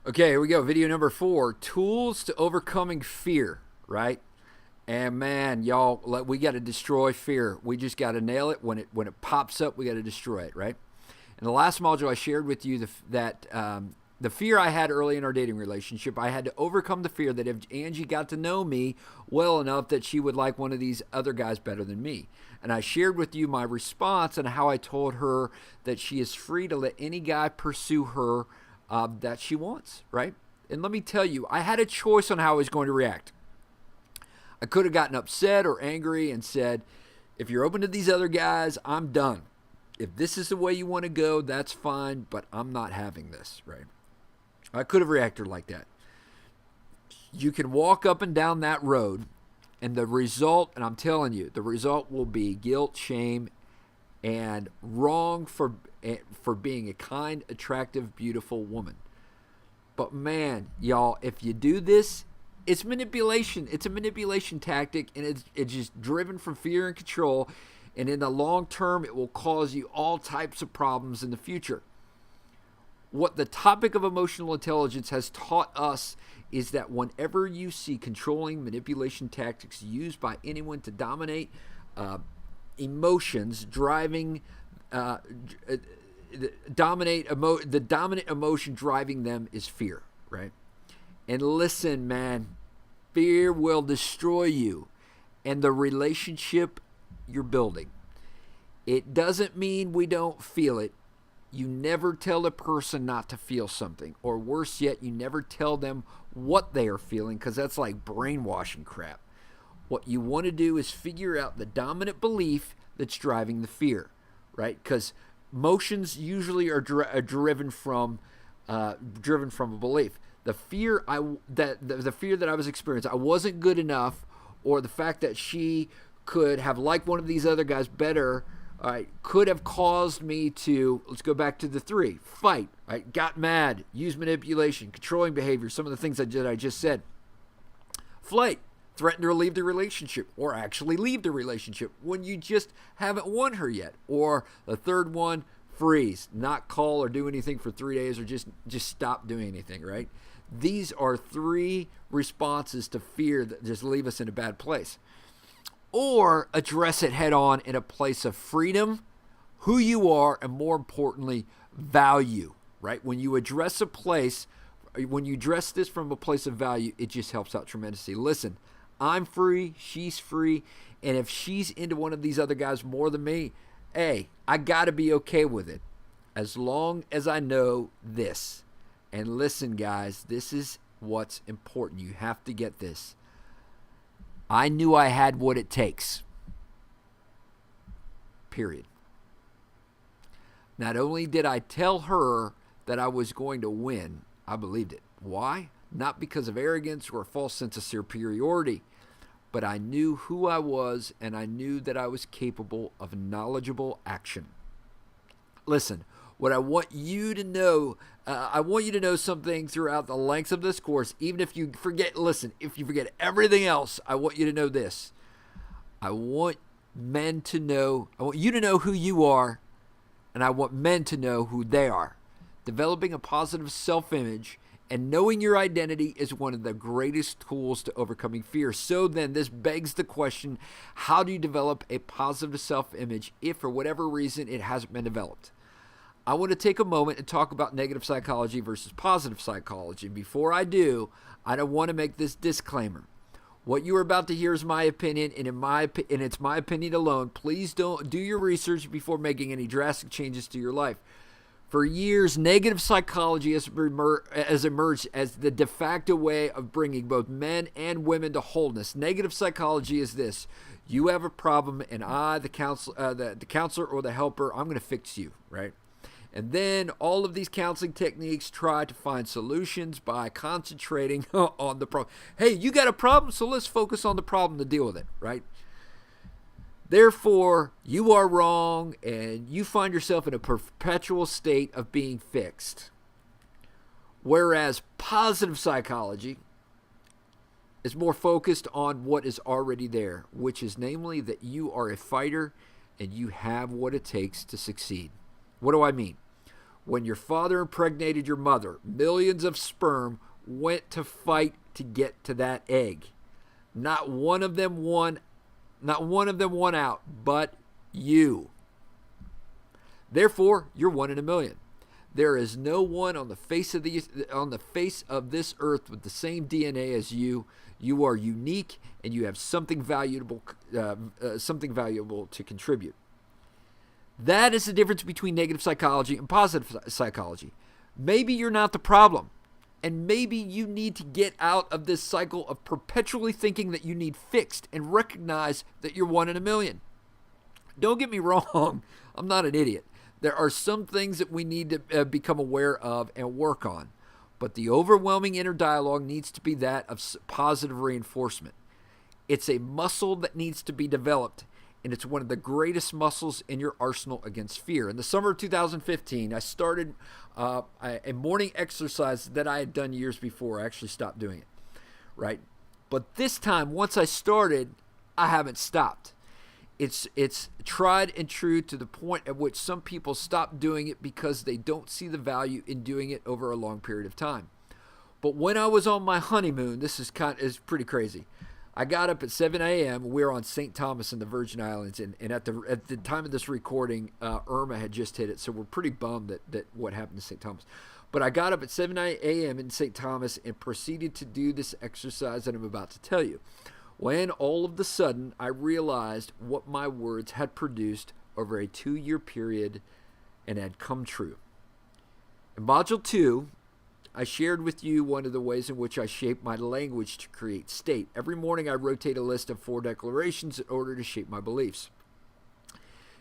Okay, here we go. Video number 4, tools to overcoming fear, right? And man, y'all, we got to destroy fear. We just got to nail it when it pops up. We got to destroy it, right? In the last module, I shared with you the fear I had early in our dating relationship. I had to overcome the fear that if Angie got to know me well enough, that she would like one of these other guys better than me. And I shared with you my response and how I told her that she is free to let any guy pursue her that she wants, right? And let me tell you, I had a choice on how I was going to react. I could have gotten upset or angry and said, if you're open to these other guys, I'm done. If this is the way you want to go, that's fine, but I'm not having this, right? I could have reacted like that. You can walk up and down that road, and the result, and I'm telling you, the result will be guilt, shame, and wrong for being a kind, attractive, beautiful woman. But man, y'all, if you do this, it's manipulation. It's a manipulation tactic, and it's just driven from fear and control. And in the long term, it will cause you all types of problems in the future. What the topic of emotional intelligence has taught us is that whenever you see controlling manipulation tactics used by anyone to dominate emotions, the dominant emotion driving them is fear, right? And listen, man, fear will destroy you and the relationship you're building. It doesn't mean we don't feel it. You never tell a person not to feel something. Or worse yet, you never tell them what they are feeling, because that's like brainwashing crap. What you want to do is figure out the dominant belief that's driving the fear, right? Because emotions usually are driven from a belief. The fear the fear that I was experiencing, I wasn't good enough, or the fact that she could have liked one of these other guys better, could have caused me to, let's go back to the 3, fight, right? Got mad, use manipulation, controlling behavior, some of the things I just said. Flight, threaten to leave the relationship, or actually leave the relationship when you just haven't won her yet. Or the third one, freeze, not call or do anything for 3 days, or just stop doing anything, right? These are 3 responses to fear that just leave us in a bad place. Or address it head on in a place of freedom, who you are, and more importantly, value, right? When you address this from a place of value, it just helps out tremendously. Listen, I'm free, she's free, and if she's into one of these other guys more than me, hey, I gotta be okay with it, as long as I know this. And listen, guys, this is what's important. You have to get this. I knew I had what it takes. Period. Not only did I tell her that I was going to win, I believed it. Why? Not because of arrogance or a false sense of superiority, but I knew who I was, and I knew that I was capable of knowledgeable action. Listen, what I want you to know, I want you to know something throughout the length of this course. Even if you forget, listen, if you forget everything else, I want you to know this. I want you to know who you are, and I want men to know who they are. Developing a positive self-image and knowing your identity is one of the greatest tools to overcoming fear. So then this begs the question, how do you develop a positive self-image if for whatever reason it hasn't been developed? I want to take a moment and talk about negative psychology versus positive psychology. Before I do, I don't want to make this disclaimer. What you are about to hear is my opinion, and it's my opinion alone. Please don't do your research before making any drastic changes to your life. For years, negative psychology has emerged as the de facto way of bringing both men and women to wholeness. Negative psychology is this: you have a problem, and I, the counselor or the helper, I'm going to fix you, right? And then all of these counseling techniques try to find solutions by concentrating on the problem. Hey, you got a problem, so let's focus on the problem to deal with it, right? Therefore, you are wrong, and you find yourself in a perpetual state of being fixed. Whereas positive psychology is more focused on what is already there, which is namely that you are a fighter and you have what it takes to succeed. What do I mean? When your father impregnated your mother, millions of sperm went to fight to get to that egg. Not one of them won out, but you. Therefore, you're 1 in a million. There is no one on the face of this earth with the same DNA as you. You are unique, and you have something valuable to contribute. That is the difference between negative psychology and positive psychology. Maybe you're not the problem, and maybe you need to get out of this cycle of perpetually thinking that you need fixed and recognize that you're 1 in a million. Don't get me wrong, I'm not an idiot. There are some things that we need to become aware of and work on, but the overwhelming inner dialogue needs to be that of positive reinforcement. It's a muscle that needs to be developed, and it's one of the greatest muscles in your arsenal against fear. In the summer of 2015, I started a morning exercise that I had done years before. I actually stopped doing it, right? But this time, once I started, I haven't stopped. It's tried and true to the point at which some people stop doing it because they don't see the value in doing it over a long period of time. But when I was on my honeymoon, this is pretty crazy. I got up at 7 a.m. We were on St. Thomas in the Virgin Islands, and at the time of this recording, Irma had just hit it, so we're pretty bummed that what happened to St. Thomas. But I got up at 7 a.m. in St. Thomas and proceeded to do this exercise that I'm about to tell you. When all of a sudden I realized what my words had produced over a 2-year period and had come true. In Module 2, I shared with you one of the ways in which I shape my language to create state. Every morning I rotate a list of 4 declarations in order to shape my beliefs.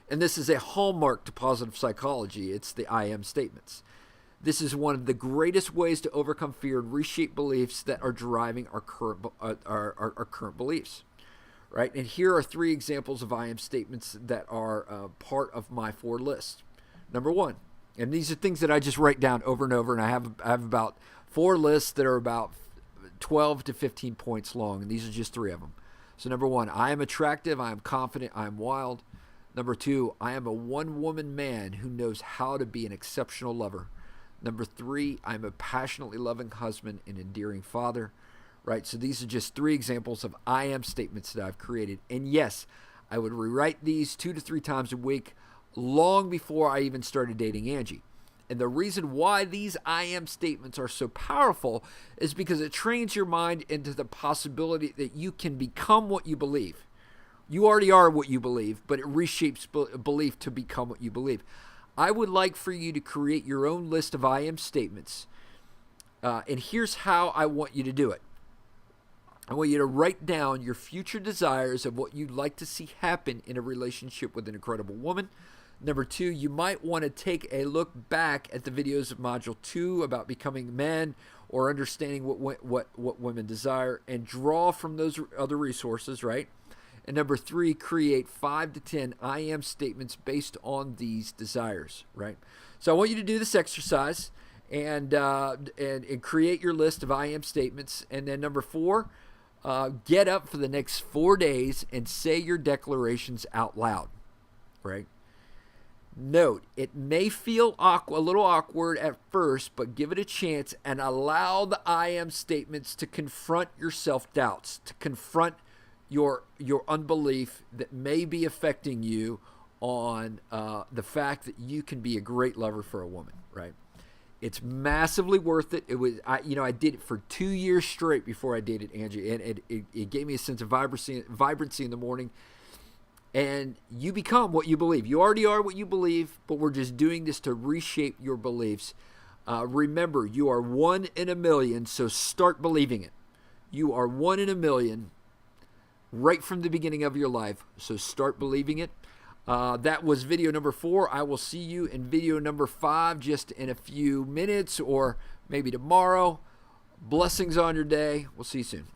And this is a hallmark to positive psychology. It's the I am statements. This is one of the greatest ways to overcome fear and reshape beliefs that are driving our current beliefs, right? And here are 3 examples of I am statements that are part of my 4 list. Number 1, and these are things that I just write down over and over, and I have about 4 lists that are about 12 to 15 points long, and these are just 3 of them. So number 1, I am attractive, I am confident, I am wild. Number 2, I am a one-woman man who knows how to be an exceptional lover. Number 3, I'm a passionately loving husband and endearing father, right? So these are just 3 examples of I am statements that I've created. And yes, I would rewrite these 2 to 3 times a week long before I even started dating Angie. And the reason why these I am statements are so powerful is because it trains your mind into the possibility that you can become what you believe. You already are what you believe, but it reshapes belief to become what you believe. I would like for you to create your own list of I am statements. And here's how I want you to do it. I want you to write down your future desires of what you'd like to see happen in a relationship with an incredible woman. Number 2, you might want to take a look back at the videos of Module 2 about becoming men or understanding what women desire and draw from those other resources, right? And number 3, create 5 to 10 I am statements based on these desires, right? So I want you to do this exercise and create your list of I am statements. And then number 4, get up for the next 4 days and say your declarations out loud, right? Note, it may feel a little awkward at first, but give it a chance and allow the I am statements to confront your self-doubts, to confront your unbelief that may be affecting you on the fact that you can be a great lover for a woman, right? It's massively worth it. I did it for 2 years straight before I dated Angie, and it gave me a sense of vibrancy in the morning. And you become what you believe. You already are what you believe, but we're just doing this to reshape your beliefs. Remember, you are 1 in a million, so start believing it. You are 1 in a million right from the beginning of your life, so start believing it. That was video number 4. I will see you in video number 5 just in a few minutes or maybe tomorrow. Blessings on your day. We'll see you soon.